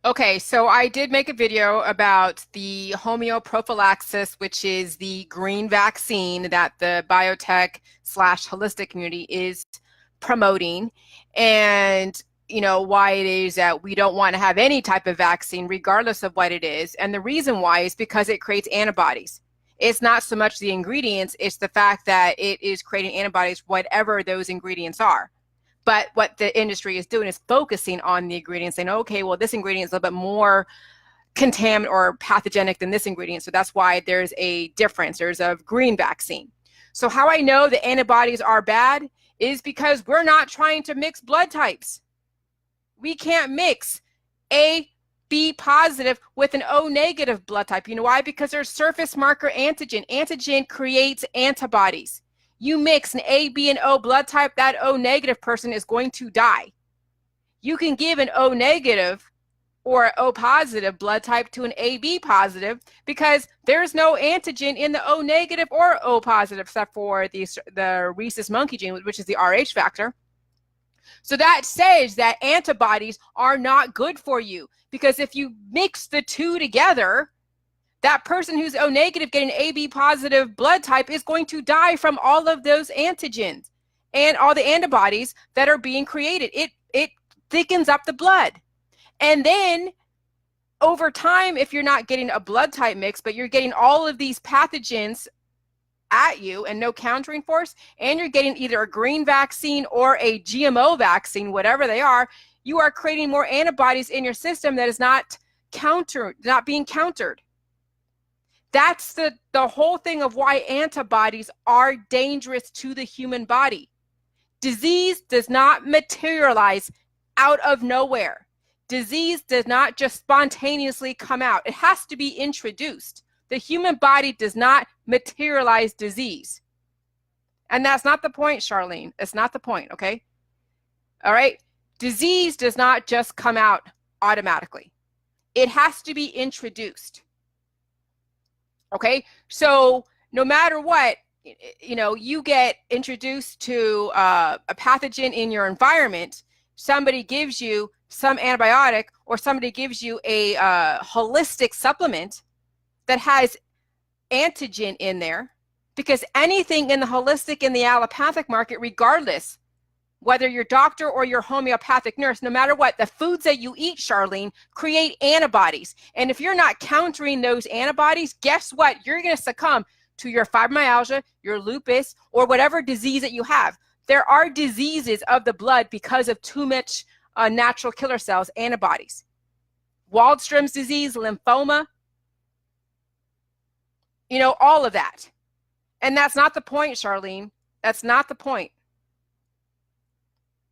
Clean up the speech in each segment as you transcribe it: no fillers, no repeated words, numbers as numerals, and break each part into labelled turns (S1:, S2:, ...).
S1: Okay, so I did make a video about the homeoprophylaxis, which is the green vaccine that the biotech slash holistic community is promoting, and why it is that we don't want to have any type of vaccine, regardless of what it is. And the reason why is because it creates antibodies. It's not so much the ingredients, it's the fact that it is creating antibodies, whatever those ingredients are. But what the industry is doing is focusing on the ingredients, saying, okay, well, this ingredient is a little bit more contaminant or pathogenic than this ingredient. So that's why there's a difference. There's a green vaccine. So how I know the antibodies are bad is because we're not trying to mix blood types. We can't mix A, B positive with an O negative blood type. You know why? Because there's surface marker antigen. Antigen creates antibodies. You mix an A, B, and O blood type, that O negative person is going to die. You can give an O negative or O positive blood type to an AB positive because there's no antigen in the O negative or O positive except for the rhesus monkey gene, which is the Rh factor. So that says that antibodies are not good for you, because if you mix the two together, that person who's O negative getting AB positive blood type is going to die from all of those antigens and all the antibodies that are being created. It thickens up the blood. And then over time, if you're not getting a blood type mix, but you're getting all of these pathogens at you and no countering force, and you're getting either a green vaccine or a GMO vaccine, whatever they are, you are creating more antibodies in your system that is not being countered. That's the whole thing of why antibodies are dangerous to the human body. Disease does not materialize out of nowhere. Disease does not just spontaneously come out. It has to be introduced. The human body does not materialize disease. And that's not the point, Charlene. It's not the point, okay? All right? Disease does not just come out automatically. It has to be introduced. Okay, so no matter what, you get introduced to a pathogen in your environment, somebody gives you some antibiotic or somebody gives you a holistic supplement that has antigen in there, because anything in the holistic and the allopathic market, regardless, whether your doctor or your homeopathic nurse, no matter what, the foods that you eat, Charlene, create antibodies. And if you're not countering those antibodies, guess what? You're going to succumb to your fibromyalgia, your lupus, or whatever disease that you have. There are diseases of the blood because of too much natural killer cells, antibodies. Waldstrom's disease, lymphoma, all of that. And that's not the point, Charlene. That's not the point.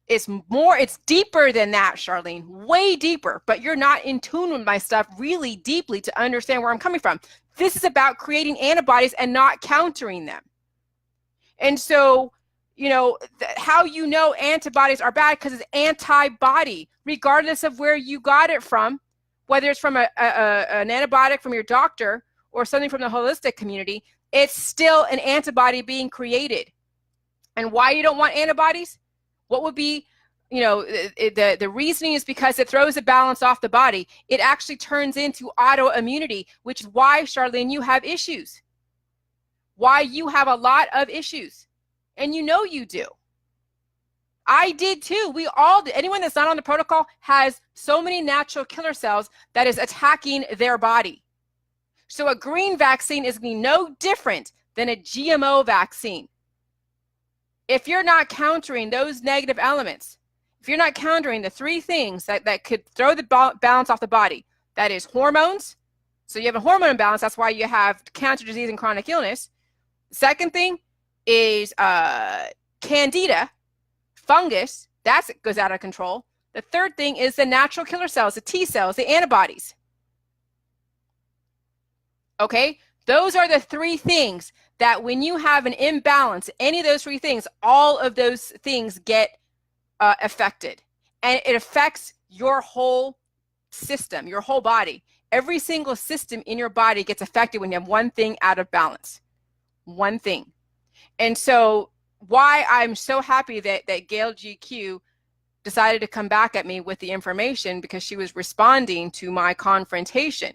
S1: It's deeper than that, Charlene, way deeper, but you're not in tune with my stuff really deeply to understand where I'm coming from. This is about creating antibodies and not countering them. And so, how antibodies are bad, because it's antibody, regardless of where you got it from, whether it's from an antibiotic from your doctor or something from the holistic community, it's still an antibody being created. And why you don't want antibodies? What would be, the reasoning is because it throws the balance off the body. It actually turns into autoimmunity, which is why, Charlene, you have issues. Why you have a lot of issues. And you do. I did too. We all did. Anyone that's not on the protocol has so many natural killer cells that is attacking their body. So a green vaccine is going to be no different than a GMO vaccine. If you're not countering those negative elements, if you're not countering the three things that could throw the balance off the body, that is hormones. So you have a hormone imbalance. That's why you have cancer, disease, and chronic illness. Second thing is candida, fungus. That goes out of control. The third thing is the natural killer cells, the T cells, the antibodies. Okay? Those are the three things that when you have an imbalance, any of those three things, all of those things get affected. And it affects your whole system, your whole body. Every single system in your body gets affected when you have one thing out of balance. One thing. And so why I'm so happy that Gail GQ decided to come back at me with the information because she was responding to my confrontation,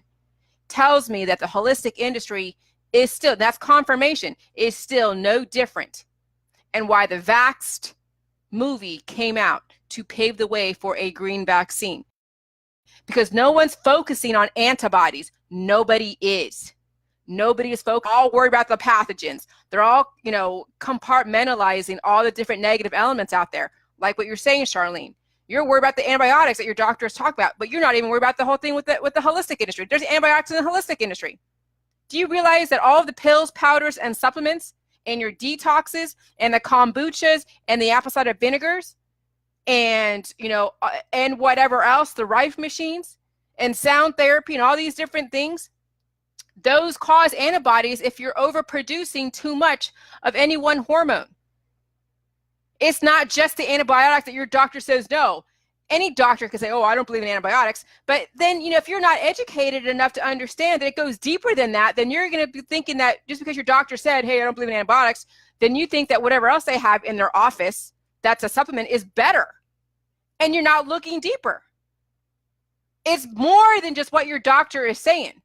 S1: tells me that the holistic industry is still, that's confirmation, is still no different, and why the Vaxxed movie came out to pave the way for a green vaccine. Because no one's focusing on antibodies. Nobody is. Nobody is focused, all worried about the pathogens. They're all, compartmentalizing all the different negative elements out there. Like what you're saying, Charlene. You're worried about the antibiotics that your doctors talk about, but you're not even worried about the whole thing with the holistic industry. There's antibiotics in the holistic industry. Do you realize that all of the pills, powders, and supplements and your detoxes and the kombuchas and the apple cider vinegars and, and whatever else, the Rife machines and sound therapy and all these different things, those cause antibodies if you're overproducing too much of any one hormone. It's not just the antibiotic that your doctor says no. Any doctor can say, oh, I don't believe in antibiotics. But then, if you're not educated enough to understand that it goes deeper than that, then you're going to be thinking that just because your doctor said, hey, I don't believe in antibiotics, then you think that whatever else they have in their office that's a supplement is better. And you're not looking deeper. It's more than just what your doctor is saying.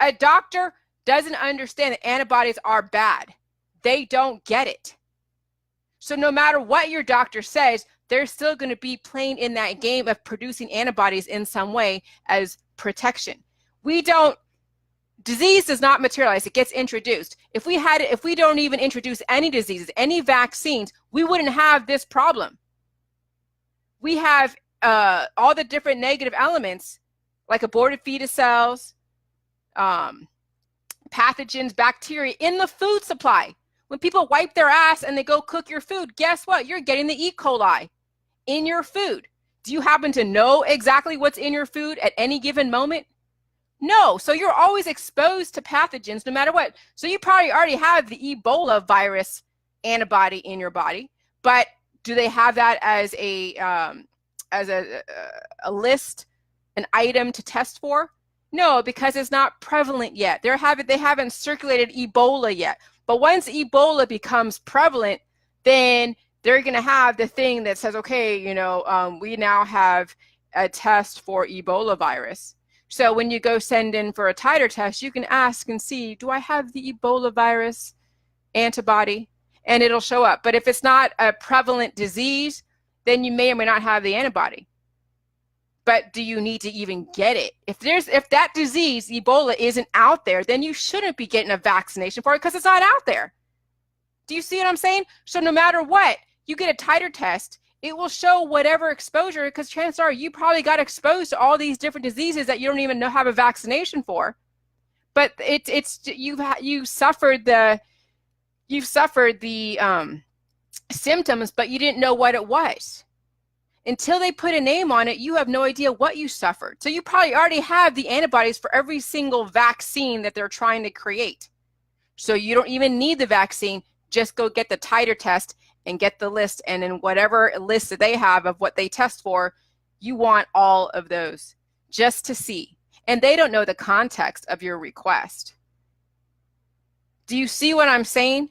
S1: A doctor doesn't understand that antibodies are bad. They don't get it. So no matter what your doctor says, they're still going to be playing in that game of producing antibodies in some way as protection. Disease does not materialize. It gets introduced. If we don't even introduce any diseases, any vaccines, we wouldn't have this problem. We have all the different negative elements like aborted fetus cells, pathogens, bacteria in the food supply. When people wipe their ass and they go cook your food, guess what? You're getting the E. coli in your food. Do you happen to know exactly what's in your food at any given moment? No. So you're always exposed to pathogens no matter what. So you probably already have the Ebola virus antibody in your body, but do they have that as a list, an item to test for? No, because it's not prevalent yet. They haven't circulated Ebola yet. But once Ebola becomes prevalent, then they're going to have the thing that says, okay, we now have a test for Ebola virus. So when you go send in for a titer test, you can ask and see, do I have the Ebola virus antibody? And it'll show up. But if it's not a prevalent disease, then you may or may not have the antibody. But do you need to even get it? If that disease, Ebola, isn't out there, then you shouldn't be getting a vaccination for it because it's not out there. Do you see what I'm saying? So no matter what, you get a titer test, it will show whatever exposure, because chances are you probably got exposed to all these different diseases that you don't even have a vaccination for. But you've suffered the symptoms, but you didn't know what it was. Until they put a name on it, you have no idea what you suffered. So you probably already have the antibodies for every single vaccine that they're trying to create. So you don't even need the vaccine. Just go get the titer test and get the list. And in whatever list that they have of what they test for, you want all of those just to see. And they don't know the context of your request. Do you see what I'm saying?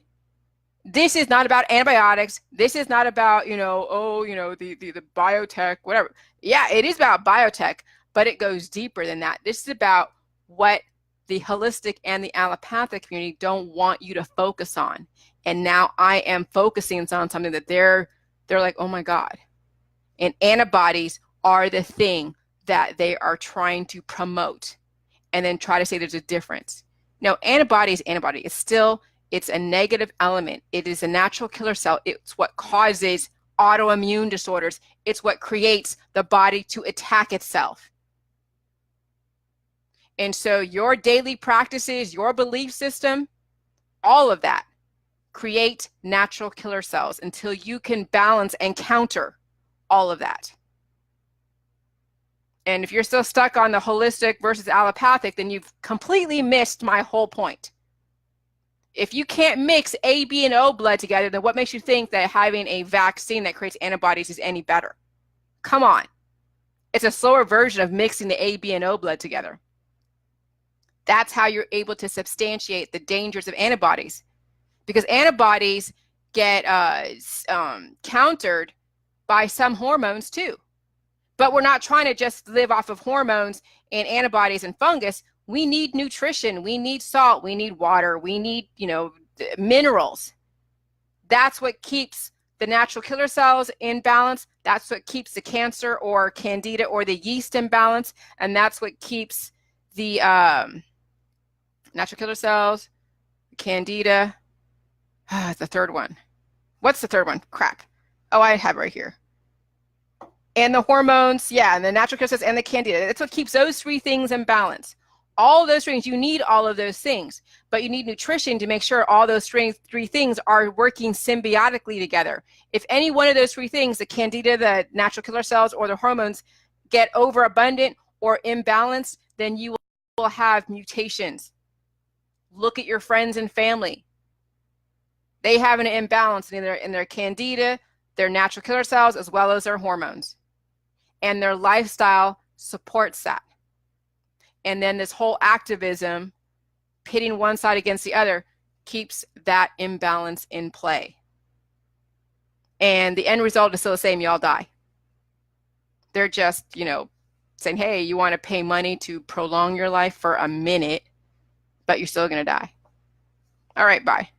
S1: This is not about antibiotics. This is not about, the biotech, whatever. Yeah, it is about biotech, but it goes deeper than that. This is about what the holistic and the allopathic community don't want you to focus on. And now I am focusing on something that they're like, oh my God. And antibodies are the thing that they are trying to promote and then try to say there's a difference. No, antibody is antibody. It's a negative element. It is a natural killer cell. It's what causes autoimmune disorders. It's what creates the body to attack itself. And so your daily practices, your belief system, all of that create natural killer cells until you can balance and counter all of that. And if you're still stuck on the holistic versus allopathic, then you've completely missed my whole point. If you can't mix A, B, and O blood together, then what makes you think that having a vaccine that creates antibodies is any better? Come on. It's a slower version of mixing the A, B, and O blood together. That's how you're able to substantiate the dangers of antibodies. Because antibodies get countered by some hormones too. But we're not trying to just live off of hormones and antibodies and fungus. We need nutrition. We need salt. We need water. We need, minerals. That's what keeps the natural killer cells in balance. That's what keeps the cancer or candida or the yeast in balance. And that's what keeps the natural killer cells, candida. The third one. What's the third one? Crap. Oh, I have it right here. And the hormones, yeah, and the natural killer cells and the candida. That's what keeps those three things in balance. All those things, you need all of those things, but you need nutrition to make sure all those three things are working symbiotically together. If any one of those three things, the candida, the natural killer cells, or the hormones, get overabundant or imbalanced, then you will have mutations. Look at your friends and family. They have an imbalance in their candida, their natural killer cells, as well as their hormones. And their lifestyle supports that. And then this whole activism, pitting one side against the other, keeps that imbalance in play. And the end result is still the same, you all die. They're just, saying, hey, you want to pay money to prolong your life for a minute, but you're still going to die. All right, bye.